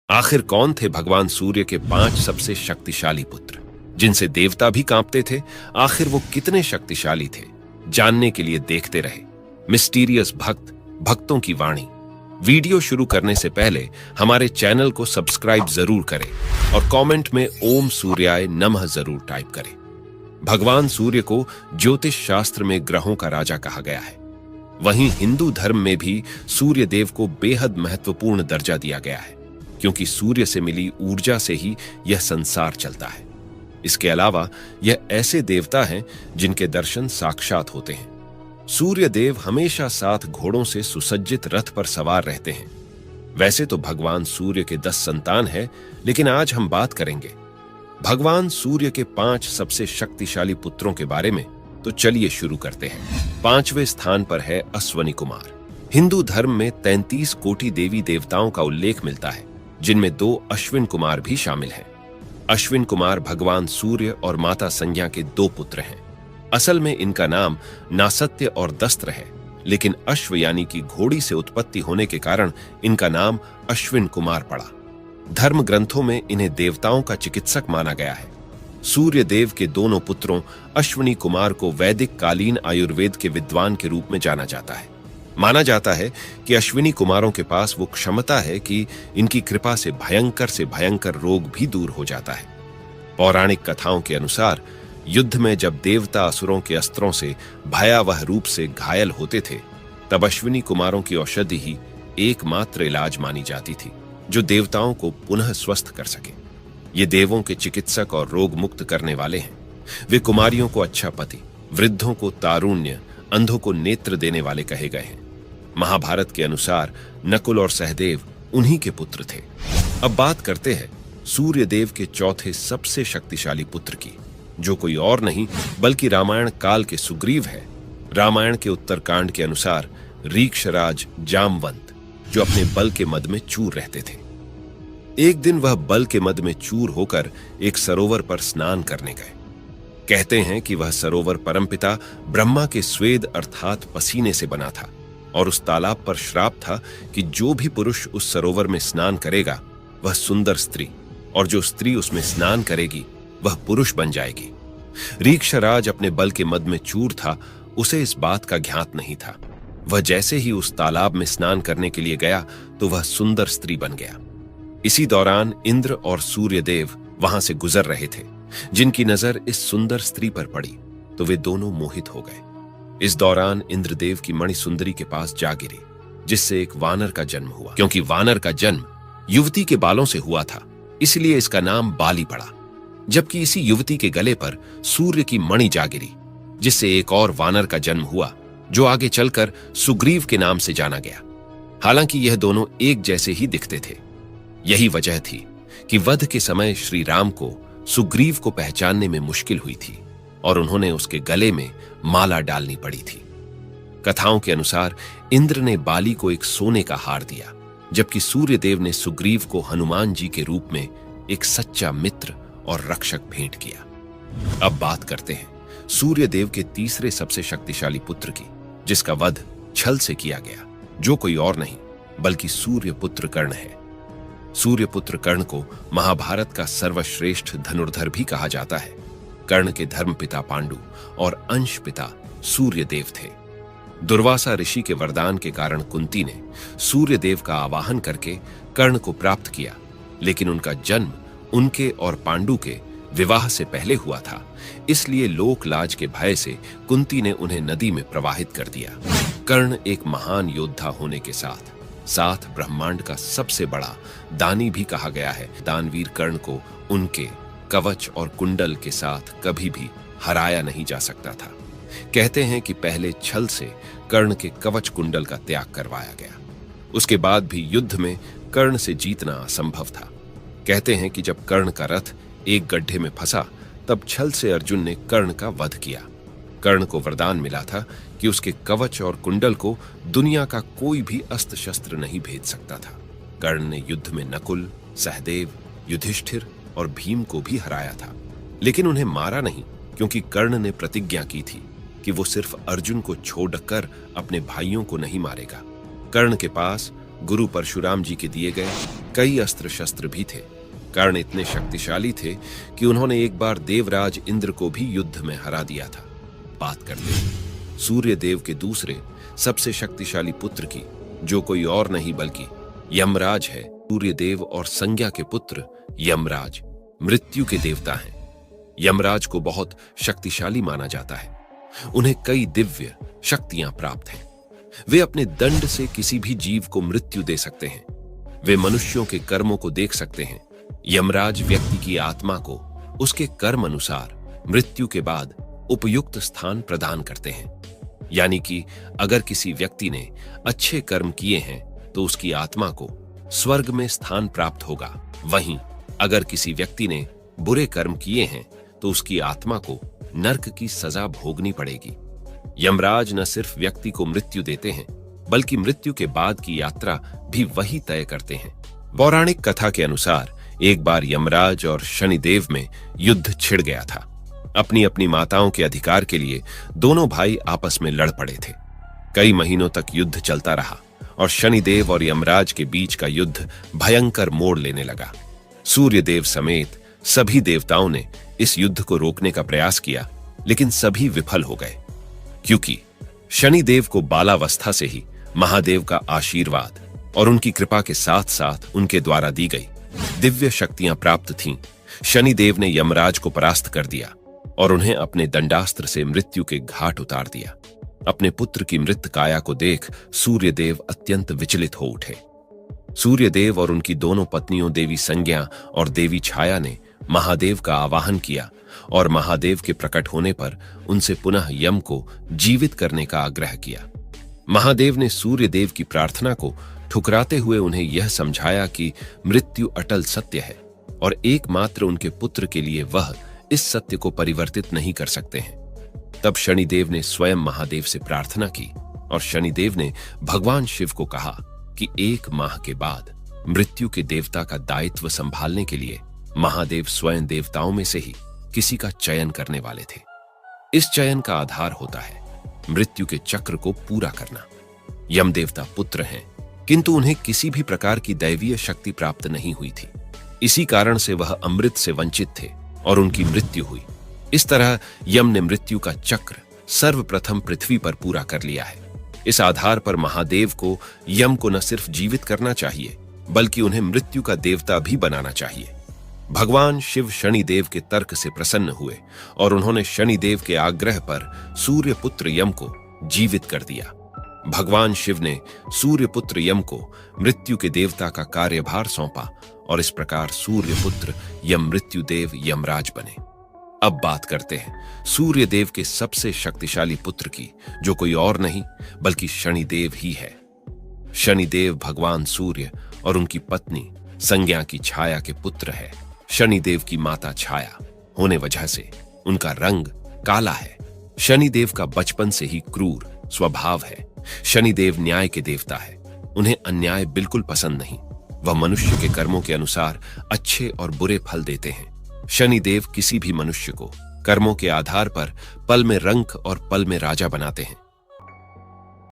आखिर कौन थे भगवान सूर्य के 5 सबसे शक्तिशाली पुत्र, जिनसे देवता भी कांपते थे? आखिर वो कितने शक्तिशाली थे? जानने के लिए देखते रहे मिस्टीरियस भक्त, भक्तों की वाणी। वीडियो शुरू करने से पहले हमारे चैनल को सब्सक्राइब जरूर करें और कमेंट में ओम सूर्याय नमः जरूर टाइप करें। भगवान सूर्य को ज्योतिष शास्त्र में ग्रहों का राजा कहा गया है। वहीं हिंदू धर्म में भी सूर्य देव को बेहद महत्वपूर्ण दर्जा दिया गया है, क्योंकि सूर्य से मिली ऊर्जा से ही यह संसार चलता है। इसके अलावा यह ऐसे देवता हैं जिनके दर्शन साक्षात होते हैं। सूर्य देव हमेशा 7 घोड़ों से सुसज्जित रथ पर सवार रहते हैं। वैसे तो भगवान सूर्य के 10 संतान हैं, लेकिन आज हम बात करेंगे भगवान सूर्य के 5 सबसे शक्तिशाली पुत्रों के बारे में। तो चलिए शुरू करते हैं। 5वें स्थान पर है अश्वनी कुमार। हिंदू धर्म में 33 कोटि देवी देवताओं का उल्लेख मिलता है, जिनमें 2 अश्विन कुमार भी शामिल हैं। अश्विन कुमार भगवान सूर्य और माता संज्ञा के 2 पुत्र हैं। असल में इनका नाम नासत्य और दस्त्र है, लेकिन अश्व यानी कि घोड़ी से उत्पत्ति होने के कारण इनका नाम अश्विन कुमार पड़ा। धर्म ग्रंथों में इन्हें देवताओं का चिकित्सक माना गया है। सूर्य देव के दोनों पुत्रों अश्विनी कुमार को वैदिक कालीन आयुर्वेद के विद्वान के रूप में जाना जाता है। माना जाता है कि अश्विनी कुमारों के पास वो क्षमता है कि इनकी कृपा से भयंकर रोग भी दूर हो जाता है। पौराणिक कथाओं के अनुसार युद्ध में जब देवता असुरों के अस्त्रों से भयावह रूप से घायल होते थे, तब अश्विनी कुमारों की औषधि ही एकमात्र इलाज मानी जाती थी जो देवताओं को पुनः स्वस्थ कर सके। ये देवों के चिकित्सक और रोग मुक्त करने वाले हैं। वे कुमारियों को अच्छा पति, वृद्धों को तारुण्य, अंधों को नेत्र देने वाले कहे गए हैं। महाभारत के अनुसार नकुल और सहदेव उन्हीं के पुत्र थे। अब बात करते हैं सूर्य देव के चौथे सबसे शक्तिशाली पुत्र की, जो कोई और नहीं बल्कि रामायण काल के सुग्रीव है। रामायण के उत्तरकांड के अनुसार रीक्षराज जामवंत, जो अपने बल के मद में चूर रहते थे, एक दिन वह बल के मद में चूर होकर एक सरोवर पर स्नान करने गए। कहते हैं कि वह सरोवर परमपिता ब्रह्मा के स्वेद अर्थात पसीने से बना था, और उस तालाब पर श्राप था कि जो भी पुरुष उस सरोवर में स्नान करेगा वह सुंदर स्त्री, और जो स्त्री उसमें स्नान करेगी वह पुरुष बन जाएगी। रीक्षराज अपने बल के मद में चूर था, उसे इस बात का ज्ञात नहीं था। वह जैसे ही उस तालाब में स्नान करने के लिए गया तो वह सुंदर स्त्री बन गया। इसी दौरान इंद्र और सूर्य देव वहां से गुजर रहे थे। जिनकी नजर इस सुंदर स्त्री पर पड़ी तो वे दोनों मोहित हो गए। इस दौरान इंद्रदेव की मणि सुंदरी के पास जा गिरी, जिससे एक वानर का जन्म हुआ। क्योंकि वानर का जन्म युवती के बालों से हुआ था, इसलिए इसका नाम बाली पड़ा। जबकि इसी युवती के गले पर सूर्य की मणि जा गिरी, जिससे एक और वानर का जन्म हुआ, जो आगे चलकर सुग्रीव के नाम से जाना गया। हालांकि यह दोनों एक जैसे ही दिखते थे। यही वजह थी कि वध के समय श्री राम को सुग्रीव को पहचानने में मुश्किल हुई थी और उन्होंने उसके गले में माला डालनी पड़ी थी। कथाओं के अनुसार इंद्र ने बाली को एक सोने का हार दिया, जबकि सूर्यदेव ने सुग्रीव को हनुमान जी के रूप में एक सच्चा मित्र और रक्षक भेंट किया। अब बात करते हैं सूर्यदेव के तीसरे सबसे शक्तिशाली पुत्र की, जिसका वध छल से किया गया, जो कोई और नहीं बल्कि सूर्यपुत्र कर्ण है। सूर्यपुत्र कर्ण को महाभारत का सर्वश्रेष्ठ धनुर्धर भी कहा जाता है। कर्ण के धर्मपिता पांडु और अंश पिता सूर्यदेव थे। दुर्वासा ऋषि के वरदान के कारण कुंती ने सूर्यदेव का आवाहन करके कर्ण को प्राप्त किया, लेकिन उनका जन्म उनके और पांडु के विवाह से पहले हुआ था। इसलिए लोक लाज के भय से कुंती ने उन्हें नदी में प्रवाहित कर दिया। कर्ण एक महान योद्धा होने के साथ साथ ब्रह्मांड का सबसे बड़ा दानी भी कहा गया है। दानवीर कर्ण को उनके कवच और कुंडल के साथ कभी भी हराया नहीं जा सकता था। कहते हैं कि पहले छल से कर्ण के कवच कुंडल का त्याग करवाया गया। उसके बाद भी युद्ध में कर्ण से जीतना असंभव था। कहते हैं कि जब कर्ण का रथ एक गड्ढे में फंसा, तब छल से अर्जुन ने कर्ण का वध किया। कर्ण को वरदान मिला था कि उसके कवच और कुंडल को दुनिया का कोई भी अस्त्र शस्त्र नहीं भेद सकता था। कर्ण ने युद्ध में नकुल, सहदेव, युधिष्ठिर और भीम को भी हराया था, लेकिन उन्हें मारा नहीं, क्योंकि कर्ण ने प्रतिज्ञा की थी कि वो सिर्फ अर्जुन को छोड़कर अपने भाइयों को नहीं मारेगा। कर्ण के पास गुरु परशुराम जी के दिए गए कई अस्त्र शस्त्र भी थे। कर्ण इतने शक्तिशाली थे कि उन्होंने एक बार देवराज इंद्र को भी युद्ध में हरा दिया था। बात करते हैं सूर्य देव के दूसरे सबसे शक्तिशाली पुत्र की, जो कोई और नहीं बल्कि यमराज है। सूर्य देव और संज्ञा के पुत्र यमराज मृत्यु के देवता हैं। यमराज को बहुत शक्तिशाली माना जाता है। उन्हें कई दिव्य शक्तियां प्राप्त हैं। वे अपने दंड से किसी भी जीव को मृत्यु दे सकते हैं। वे मनुष्यों के कर्मों को देख सकते हैं। यमराज व्यक्ति की आत्मा को उसके कर्म अनुसार मृत्यु के बाद उपयुक्त स्थान प्रदान करते हैं। यानी कि अगर किसी व्यक्ति ने अच्छे कर्म किए हैं तो उसकी आत्मा को स्वर्ग में स्थान प्राप्त होगा। वहीं अगर किसी व्यक्ति ने बुरे कर्म किए हैं तो उसकी आत्मा को नर्क की सजा भोगनी पड़ेगी। यमराज न सिर्फ व्यक्ति को मृत्यु देते हैं, बल्कि मृत्यु के बाद की यात्रा भी वही तय करते हैं। पौराणिक कथा के अनुसार एक बार यमराज और शनिदेव में युद्ध छिड़ गया था। अपनी अपनी माताओं के अधिकार के लिए दोनों भाई आपस में लड़ पड़े थे। कई महीनों तक युद्ध चलता रहा और शनिदेव और यमराज के बीच का युद्ध भयंकर मोड़ लेने लगा। सूर्यदेव समेत सभी देवताओं ने इस युद्ध को रोकने का प्रयास किया, लेकिन सभी विफल हो गए, क्योंकि शनिदेव को बालावस्था से ही महादेव का आशीर्वाद और उनकी कृपा के साथ साथ उनके द्वारा दी गई दिव्य शक्तियां प्राप्त थीं। शनिदेव ने यमराज को परास्त कर दिया और उन्हें अपने दंडास्त्र से मृत्यु के घाट उतार दिया। अपने पुत्र की मृत काया को देख सूर्यदेव अत्यंत विचलित हो उठे। सूर्यदेव और उनकी दोनों पत्नियों देवी संज्ञा और देवी छाया ने महादेव का आवाहन किया और महादेव के प्रकट होने पर उनसे पुनः यम को जीवित करने का आग्रह किया। महादेव ने सूर्यदेव की प्रार्थना को ठुकराते हुए उन्हें यह समझाया कि मृत्यु अटल सत्य है और एकमात्र उनके पुत्र के लिए वह इस सत्य को परिवर्तित नहीं कर सकते हैं। तब शनिदेव ने स्वयं महादेव से प्रार्थना की और शनिदेव ने भगवान शिव को कहा कि 1 माह के बाद मृत्यु के देवता का दायित्व संभालने के लिए महादेव स्वयं देवताओं में से ही किसी का चयन करने वाले थे। इस चयन का आधार होता है मृत्यु के चक्र को पूरा करना। यम देवता पुत्र हैं, किंतु उन्हें किसी भी प्रकार की दैवीय शक्ति प्राप्त नहीं हुई थी। इसी कारण से वह अमृत से वंचित थे और उनकी मृत्यु हुई। इस तरह यम ने मृत्यु का चक्र सर्वप्रथम पृथ्वी पर पूरा कर लिया है। इस आधार पर महादेव को यम को न सिर्फ जीवित करना चाहिए, बल्कि उन्हें मृत्यु का देवता भी बनाना चाहिए। भगवान शिव शनिदेव के तर्क से प्रसन्न हुए और उन्होंने शनिदेव के आग्रह पर सूर्यपुत्र यम को जीवित कर दिया। भगवान शिव ने सूर्यपुत्र यम को मृत्यु के देवता का कार्यभार सौंपा और इस प्रकार सूर्यपुत्र यम मृत्युदेव यमराज बने। अब बात करते हैं सूर्यदेव के सबसे शक्तिशाली पुत्र की, जो कोई और नहीं बल्कि शनिदेव ही है। शनिदेव भगवान सूर्य और उनकी पत्नी संज्ञा की छाया के पुत्र है। शनिदेव की माता छाया होने वजह से उनका रंग काला है। शनिदेव का बचपन से ही क्रूर स्वभाव है। शनिदेव न्याय के देवता है। उन्हें अन्याय बिल्कुल पसंद नहीं। वह मनुष्य के कर्मों के अनुसार अच्छे और बुरे फल देते हैं। शनिदेव किसी भी मनुष्य को कर्मों के आधार पर पल में रंक और पल में राजा बनाते हैं।